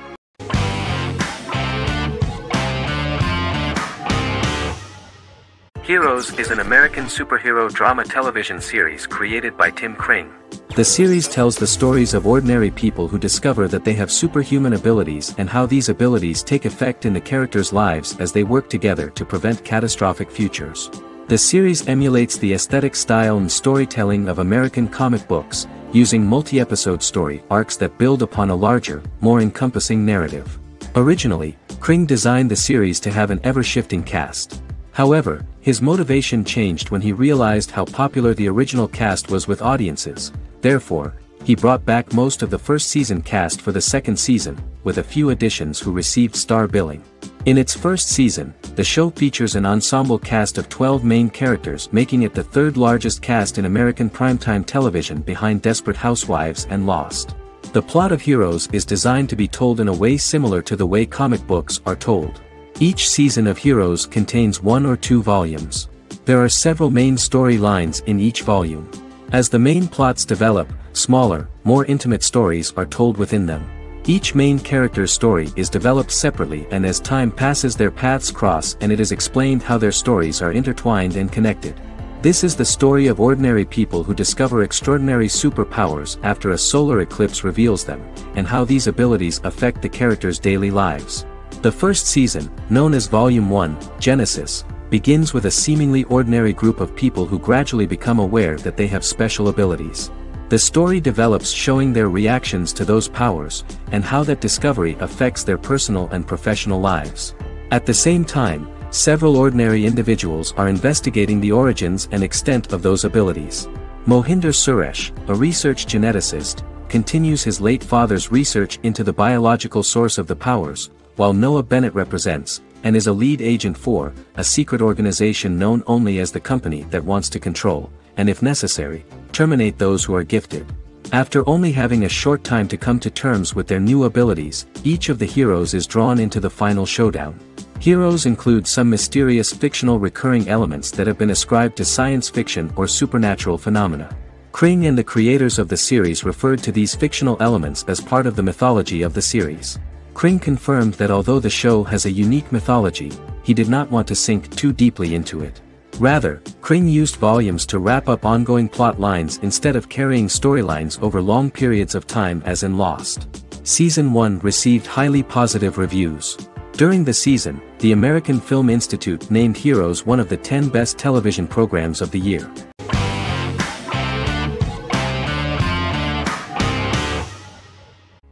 Heroes is an American superhero drama television series created by Tim Kring. The series tells the stories of ordinary people who discover that they have superhuman abilities and how these abilities take effect in the characters' lives as they work together to prevent catastrophic futures. The series emulates the aesthetic style and storytelling of American comic books, using multi-episode story arcs that build upon a larger, more encompassing narrative. Originally, Kring designed the series to have an ever-shifting cast. However, his motivation changed when he realized how popular the original cast was with audiences. Therefore, he brought back most of the first season cast for the second season, with a few additions who received star billing. In its first season, the show features an ensemble cast of 12 main characters, making it the third largest cast in American primetime television behind Desperate Housewives and Lost. The plot of Heroes is designed to be told in a way similar to the way comic books are told. Each season of Heroes contains 1 or 2 volumes. There are several main storylines in each volume. As the main plots develop, smaller, more intimate stories are told within them. Each main character's story is developed separately, and as time passes their paths cross and it is explained how their stories are intertwined and connected. This is the story of ordinary people who discover extraordinary superpowers after a solar eclipse reveals them, and how these abilities affect the characters' daily lives. The first season, known as Volume 1, Genesis, begins with a seemingly ordinary group of people who gradually become aware that they have special abilities. The story develops showing their reactions to those powers, and how that discovery affects their personal and professional lives. At the same time, several ordinary individuals are investigating the origins and extent of those abilities. Mohinder Suresh, a research geneticist, continues his late father's research into the biological source of the powers, while Noah Bennett represents, and is a lead agent for, a secret organization known only as the company that wants to control, and if necessary, terminate those who are gifted. After only having a short time to come to terms with their new abilities, each of the heroes is drawn into the final showdown. Heroes include some mysterious fictional recurring elements that have been ascribed to science fiction or supernatural phenomena. Kring and the creators of the series referred to these fictional elements as part of the mythology of the series. Kring confirmed that although the show has a unique mythology, he did not want to sink too deeply into it. Rather, Kring used volumes to wrap up ongoing plot lines instead of carrying storylines over long periods of time as in Lost. Season 1 received highly positive reviews. During the season, the American Film Institute named Heroes one of the 10 best television programs of the year.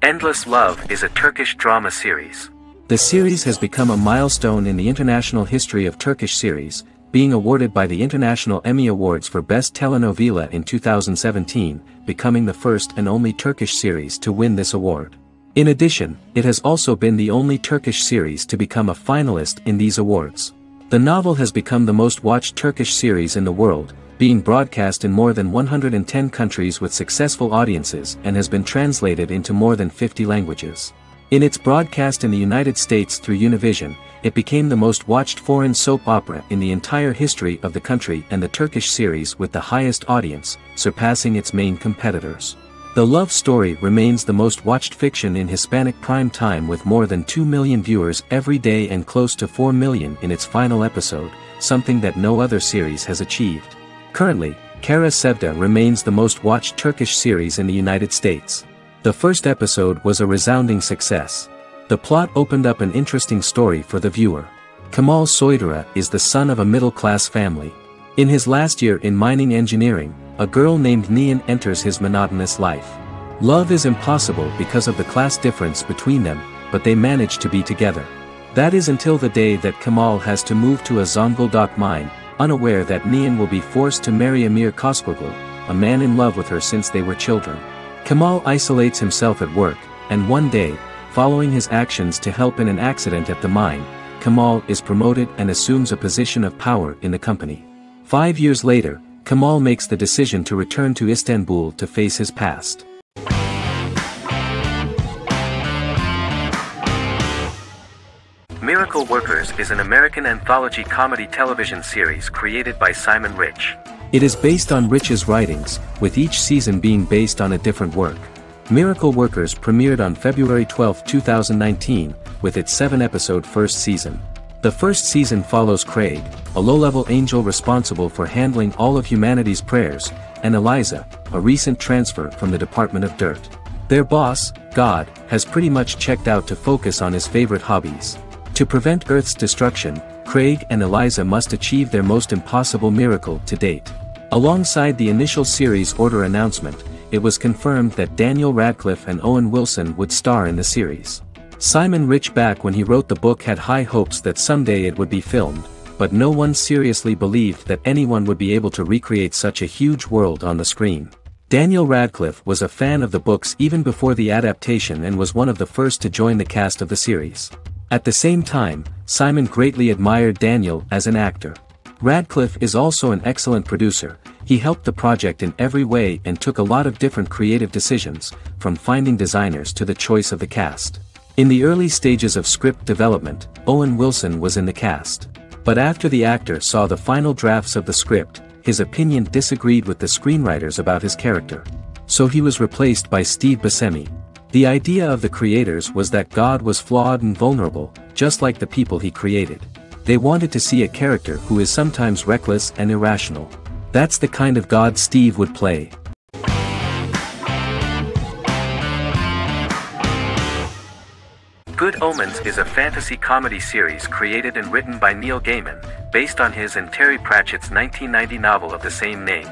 Endless Love is a Turkish drama series. The series has become a milestone in the international history of Turkish series, being awarded by the International Emmy Awards for Best Telenovela in 2017, becoming the first and only Turkish series to win this award. In addition, it has also been the only Turkish series to become a finalist in these awards. The novel has become the most watched Turkish series in the world, being broadcast in more than 110 countries with successful audiences and has been translated into more than 50 languages. In its broadcast in the United States through Univision, it became the most watched foreign soap opera in the entire history of the country and the Turkish series with the highest audience, surpassing its main competitors. The love story remains the most watched fiction in Hispanic prime time with more than 2 million viewers every day and close to 4 million in its final episode, something that no other series has achieved. Currently, Kara Sevda remains the most watched Turkish series in the United States. The first episode was a resounding success. The plot opened up an interesting story for the viewer. Kemal Soydura is the son of a middle-class family. In his last year in mining engineering, a girl named Nihan enters his monotonous life. Love is impossible because of the class difference between them, but they manage to be together. That is until the day that Kemal has to move to a Zonguldak mine, unaware that Nihan will be forced to marry Amir Koskoglu, a man in love with her since they were children. Kemal isolates himself at work, and one day, following his actions to help in an accident at the mine, Kemal is promoted and assumes a position of power in the company. 5 years later, Kemal makes the decision to return to Istanbul to face his past. Miracle Workers is an American anthology comedy television series created by Simon Rich. It is based on Rich's writings, with each season being based on a different work. Miracle Workers premiered on February 12, 2019, with its 7-episode first season. The first season follows Craig, a low-level angel responsible for handling all of humanity's prayers, and Eliza, a recent transfer from the Department of Dirt. Their boss, God, has pretty much checked out to focus on his favorite hobbies. To prevent Earth's destruction, Craig and Eliza must achieve their most impossible miracle to date. Alongside the initial series order announcement, it was confirmed that Daniel Radcliffe and Owen Wilson would star in the series. Simon Rich back when he wrote the book had high hopes that someday it would be filmed, but no one seriously believed that anyone would be able to recreate such a huge world on the screen. Daniel Radcliffe was a fan of the books even before the adaptation and was one of the first to join the cast of the series. At the same time, Simon greatly admired Daniel as an actor. Radcliffe is also an excellent producer. He helped the project in every way and took a lot of different creative decisions, from finding designers to the choice of the cast. In the early stages of script development, Owen Wilson was in the cast. But after the actor saw the final drafts of the script, his opinion disagreed with the screenwriters about his character. So he was replaced by Steve Buscemi. The idea of the creators was that God was flawed and vulnerable, just like the people he created. They wanted to see a character who is sometimes reckless and irrational. That's the kind of God Steve would play. Good Omens is a fantasy comedy series created and written by Neil Gaiman, based on his and Terry Pratchett's 1990 novel of the same name.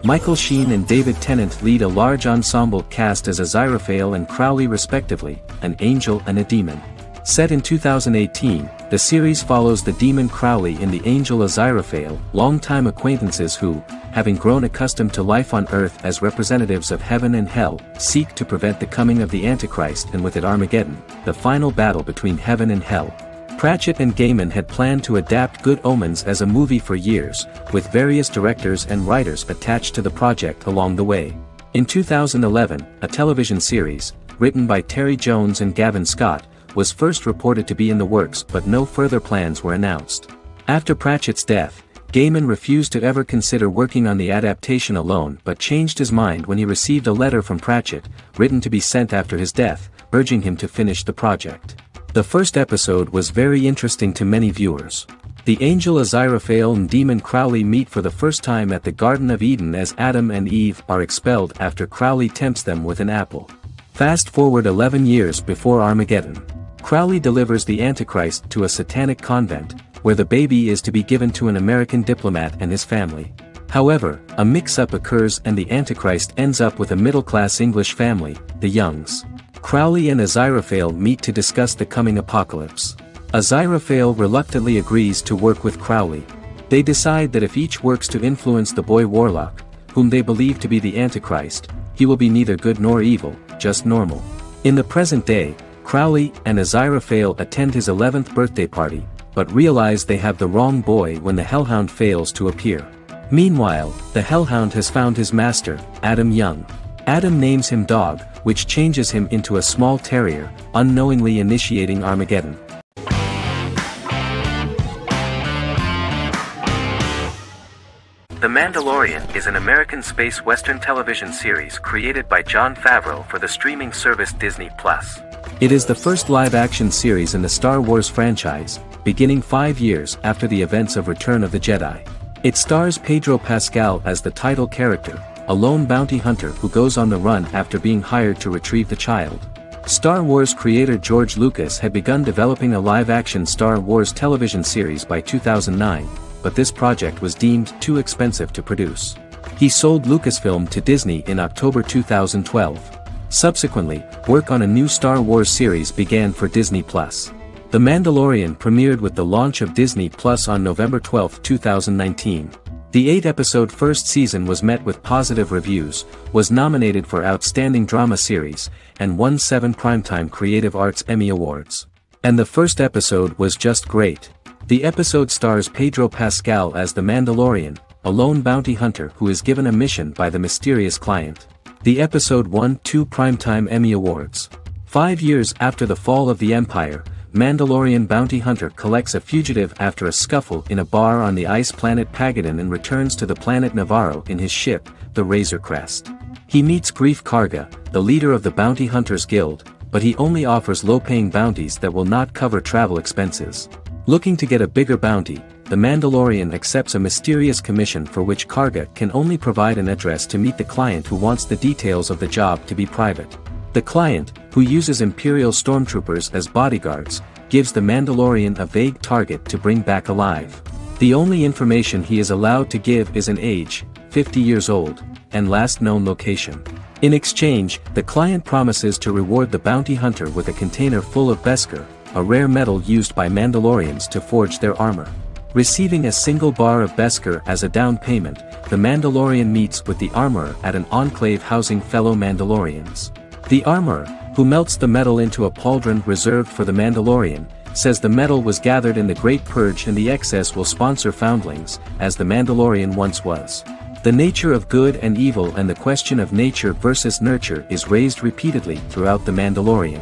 Michael Sheen and David Tennant lead a large ensemble cast as Aziraphale and Crowley respectively, an angel and a demon. Set in 2018, the series follows the demon Crowley and the angel Aziraphale, longtime acquaintances who, having grown accustomed to life on Earth as representatives of heaven and hell, seek to prevent the coming of the Antichrist and with it Armageddon, the final battle between heaven and hell. Pratchett and Gaiman had planned to adapt Good Omens as a movie for years, with various directors and writers attached to the project along the way. In 2011, a television series, written by Terry Jones and Gavin Scott, was first reported to be in the works, but no further plans were announced. After Pratchett's death, Gaiman refused to ever consider working on the adaptation alone but changed his mind when he received a letter from Pratchett, written to be sent after his death, urging him to finish the project. The first episode was very interesting to many viewers. The angel Aziraphale and demon Crowley meet for the first time at the Garden of Eden as Adam and Eve are expelled after Crowley tempts them with an apple. Fast forward 11 years before Armageddon. Crowley delivers the Antichrist to a satanic convent, where the baby is to be given to an American diplomat and his family. However, a mix-up occurs and the Antichrist ends up with a middle-class English family, the Youngs. Crowley and Aziraphale meet to discuss the coming apocalypse. Aziraphale reluctantly agrees to work with Crowley. They decide that if each works to influence the boy Warlock, whom they believe to be the Antichrist, he will be neither good nor evil, just normal. In the present day, Crowley and Aziraphale attend his 11th birthday party, but realize they have the wrong boy when the Hellhound fails to appear. Meanwhile, the Hellhound has found his master, Adam Young. Adam names him Dog, which changes him into a small terrier, unknowingly initiating Armageddon. The Mandalorian is an American space western television series created by Jon Favreau for the streaming service Disney+. It is the first live-action series in the Star Wars franchise, beginning 5 years after the events of Return of the Jedi. It stars Pedro Pascal as the title character, a lone bounty hunter who goes on the run after being hired to retrieve the child. Star Wars creator George Lucas had begun developing a live-action Star Wars television series by 2009, but this project was deemed too expensive to produce. He sold Lucasfilm to Disney in October 2012. Subsequently, work on a new Star Wars series began for Disney+. The Mandalorian premiered with the launch of Disney+ on November 12, 2019. The 8-episode first season was met with positive reviews, was nominated for Outstanding Drama Series, and won 7 Primetime Creative Arts Emmy Awards. And the first episode was just great. The episode stars Pedro Pascal as the Mandalorian, a lone bounty hunter who is given a mission by the mysterious client. The episode won 2 Primetime Emmy Awards. 5 years after the fall of the Empire, Mandalorian bounty hunter collects a fugitive after a scuffle in a bar on the ice planet Pagadan and returns to the planet Navarro in his ship, the Razor Crest. He meets Greef Karga, the leader of the Bounty Hunters Guild, but he only offers low-paying bounties that will not cover travel expenses. Looking to get a bigger bounty, the Mandalorian accepts a mysterious commission for which Karga can only provide an address to meet the client who wants the details of the job to be private. The client, who uses Imperial stormtroopers as bodyguards, gives the Mandalorian a vague target to bring back alive. The only information he is allowed to give is an age, 50 years old, and last known location. In exchange, the client promises to reward the bounty hunter with a container full of Beskar, a rare metal used by Mandalorians to forge their armor. Receiving a single bar of Beskar as a down payment, the Mandalorian meets with the armorer at an enclave housing fellow Mandalorians. The armorer, who melts the metal into a pauldron reserved for the Mandalorian, says the metal was gathered in the Great Purge and the excess will sponsor foundlings, as the Mandalorian once was. The nature of good and evil and the question of nature versus nurture is raised repeatedly throughout the Mandalorian.